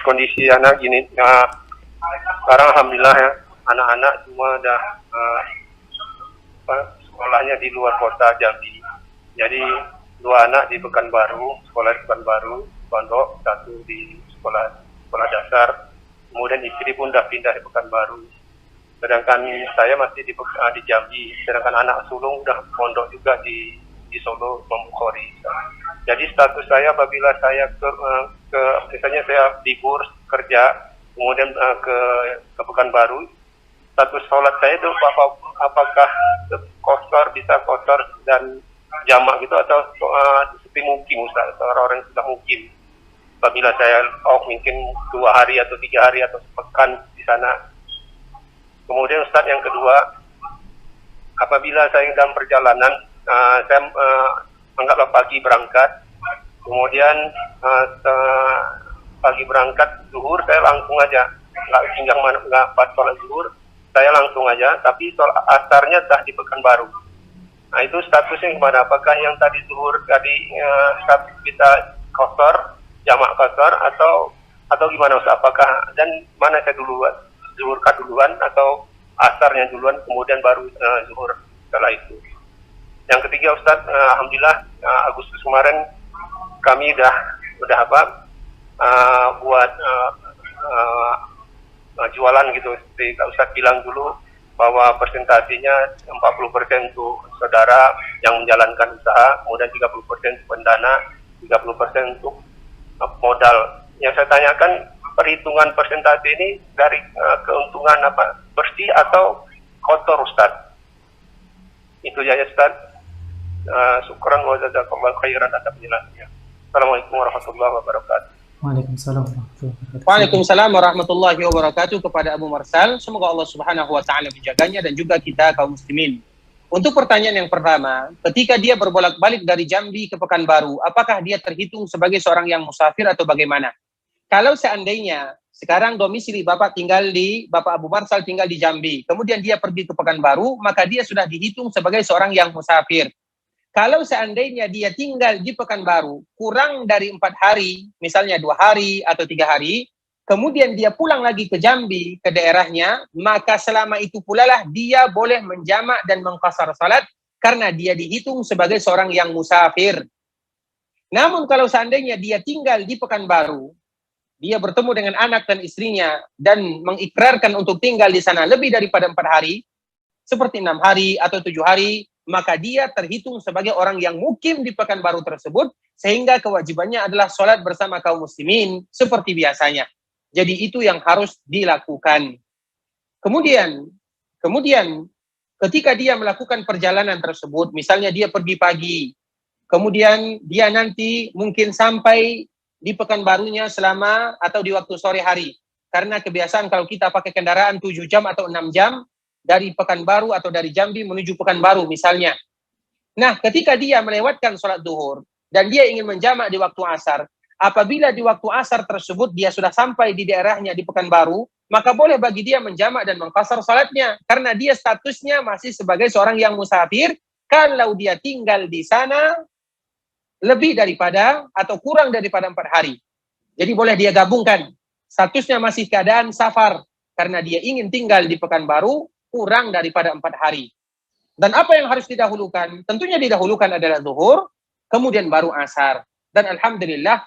Kondisi anak gini, sekarang alhamdulillah ya, anak-anak semua udah sekolahnya di luar kota Jambi. Jadi 2 anak di Pekanbaru, sekolah di Pekanbaru, pondok, 1 di sekolah dasar. Kemudian istri pun udah pindah di Pekanbaru. Sedangkan saya masih di Jambi. Sedangkan anak sulung udah pondok juga di Solo, Bukhari. Jadi status saya apabila saya ke misalnya saya libur kerja, kemudian ke Pekanbaru, status sholat saya itu apakah kosor, bisa kosor dan jamak gitu, atau seperti mukim Ustaz, orang yang sudah mukim. Apabila saya mungkin 2 hari atau 3 hari atau sepekan di sana. Kemudian Ustaz yang kedua, apabila saya dalam perjalanan, saya anggaplah pagi berangkat, kemudian pagi berangkat zuhur saya langsung aja, nggak pas sholat zuhur, saya langsung aja, tapi sholat asarnya tak di Pekanbaru. Nah itu statusnya gimana? Apakah yang tadi zuhur tadi status kita kosor, jamak kosor, atau gimana Ustaz? Apakah dan mana saya duluan? Zuhur duluan atau asarnya duluan, kemudian baru zuhur setelah itu? Yang ketiga Ustaz, alhamdulillah Agustus kemarin kami udah buat jualan gitu. Seperti Kak Ustaz bilang dulu bahwa persentasinya 40% untuk saudara yang menjalankan usaha, kemudian 30% untuk pendana, 30% untuk modal. Yang saya tanyakan, perhitungan persentase ini dari keuntungan bersih atau kotor Ustaz? Itu ya Ustaz. Syukran wa jazakallahu khairan atas penjelasannya. Assalamualaikum warahmatullahi wabarakatuh. Waalaikumsalam warahmatullahi wabarakatuh. Waalaikumsalam warahmatullahi wabarakatuh kepada Abu Marsal. Semoga Allah Subhanahu wa taala menjaganya dan juga kita kaum muslimin. Untuk pertanyaan yang pertama, ketika dia berbolak-balik dari Jambi ke Pekanbaru, apakah dia terhitung sebagai seorang yang musafir atau bagaimana? Kalau seandainya sekarang domisili Bapak Abu Marsal tinggal di Jambi, kemudian dia pergi ke Pekanbaru, maka dia sudah dihitung sebagai seorang yang musafir. Kalau seandainya dia tinggal di Pekanbaru kurang dari 4 hari, misalnya 2 hari atau 3 hari, kemudian dia pulang lagi ke Jambi, ke daerahnya, maka selama itu pula lah dia boleh menjamak dan mengqasar salat karena dia dihitung sebagai seorang yang musafir. Namun kalau seandainya dia tinggal di Pekanbaru, dia bertemu dengan anak dan istrinya dan mengikrarkan untuk tinggal di sana lebih daripada 4 hari, seperti 6 hari atau 7 hari, maka dia terhitung sebagai orang yang mukim di Pekanbaru tersebut, sehingga kewajibannya adalah sholat bersama kaum muslimin seperti biasanya. Jadi itu yang harus dilakukan. Kemudian ketika dia melakukan perjalanan tersebut, misalnya dia pergi pagi, kemudian dia nanti mungkin sampai di Pekanbarunya selama atau di waktu sore hari. Karena kebiasaan kalau kita pakai kendaraan 7 jam atau 6 jam, dari Pekanbaru atau dari Jambi menuju Pekanbaru misalnya. Nah, ketika dia melewatkan sholat duhur dan dia ingin menjamak di waktu asar, apabila di waktu asar tersebut dia sudah sampai di daerahnya di Pekanbaru, maka boleh bagi dia menjamak dan mengqasar salatnya karena dia statusnya masih sebagai seorang yang musafir kalau dia tinggal di sana lebih daripada atau kurang daripada 4 hari. Jadi boleh dia gabungkan. Statusnya masih keadaan safar karena dia ingin tinggal di Pekanbaru kurang daripada 4 hari. Dan apa yang harus didahulukan? Tentunya didahulukan adalah zuhur, kemudian baru asar. Dan alhamdulillah,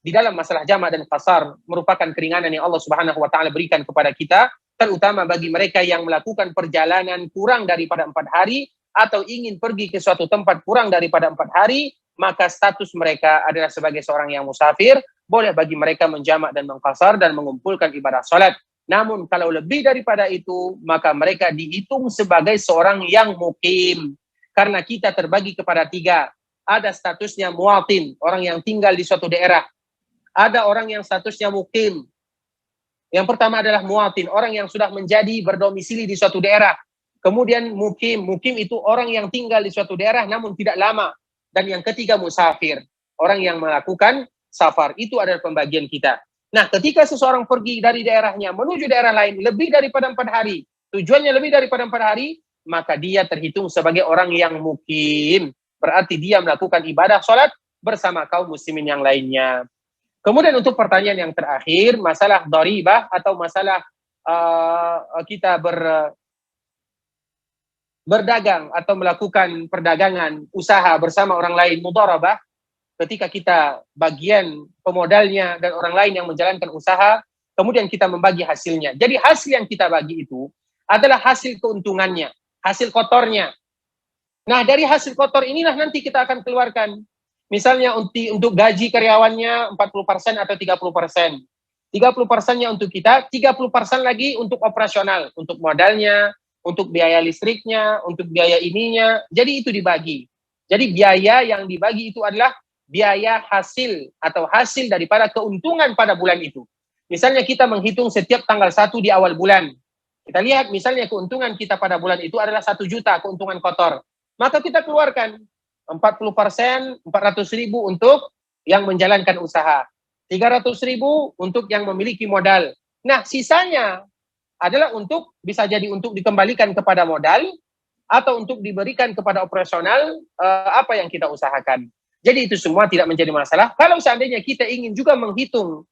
di dalam masalah jamak dan qasar merupakan keringanan yang Allah Subhanahu wa taala berikan kepada kita, terutama bagi mereka yang melakukan perjalanan kurang daripada 4 hari atau ingin pergi ke suatu tempat kurang daripada 4 hari, maka status mereka adalah sebagai seorang yang musafir, boleh bagi mereka menjamak dan mengqasar dan mengumpulkan ibadah salat. Namun kalau lebih daripada itu, maka mereka dihitung sebagai seorang yang mukim. Karena kita terbagi kepada 3. Ada statusnya muwatin, orang yang tinggal di suatu daerah. Ada orang yang statusnya mukim. Yang pertama adalah muwatin, orang yang sudah menjadi berdomisili di suatu daerah. Kemudian mukim itu orang yang tinggal di suatu daerah namun tidak lama. Dan yang ketiga musafir, orang yang melakukan safar. Itu adalah pembagian kita. Nah, ketika seseorang pergi dari daerahnya menuju daerah lain lebih daripada 4 hari, tujuannya lebih daripada 4 hari, maka dia terhitung sebagai orang yang mukim. Berarti dia melakukan ibadah sholat bersama kaum muslimin yang lainnya. Kemudian untuk pertanyaan yang terakhir, masalah dharibah atau masalah kita berdagang atau melakukan perdagangan usaha bersama orang lain, mudharabah, ketika kita bagian pemodalnya dan orang lain yang menjalankan usaha, kemudian kita membagi hasilnya. Jadi hasil yang kita bagi itu adalah hasil keuntungannya, hasil kotornya. Nah, dari hasil kotor inilah nanti kita akan keluarkan. Misalnya untuk gaji karyawannya 40% atau 30%. 30%-nya untuk kita, 30% lagi untuk operasional, untuk modalnya, untuk biaya listriknya, untuk biaya ininya. Jadi itu dibagi. Jadi biaya yang dibagi itu adalah biaya hasil atau hasil daripada keuntungan pada bulan itu. Misalnya kita menghitung setiap tanggal 1 di awal bulan. Kita lihat misalnya keuntungan kita pada bulan itu adalah 1 juta keuntungan kotor. Maka kita keluarkan 40%, 400.000 untuk yang menjalankan usaha. 300.000 untuk yang memiliki modal. Nah, sisanya adalah bisa jadi untuk dikembalikan kepada modal atau untuk diberikan kepada operasional apa yang kita usahakan. Jadi itu semua tidak menjadi masalah. Kalau seandainya kita ingin juga menghitung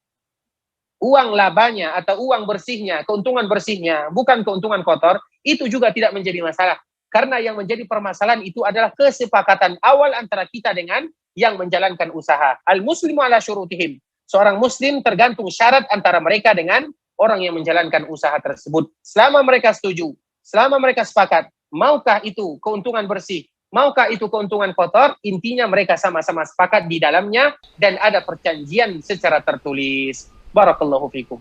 uang labanya atau uang bersihnya, keuntungan bersihnya, bukan keuntungan kotor, itu juga tidak menjadi masalah. Karena yang menjadi permasalahan itu adalah kesepakatan awal antara kita dengan yang menjalankan usaha. Al-muslimu ala syurutihim. Seorang muslim tergantung syarat antara mereka dengan orang yang menjalankan usaha tersebut. Selama mereka setuju, selama mereka sepakat, maukah itu keuntungan bersih, maukah itu keuntungan kotor, intinya mereka sama-sama sepakat di dalamnya dan ada perjanjian secara tertulis. Barakallahu fikum.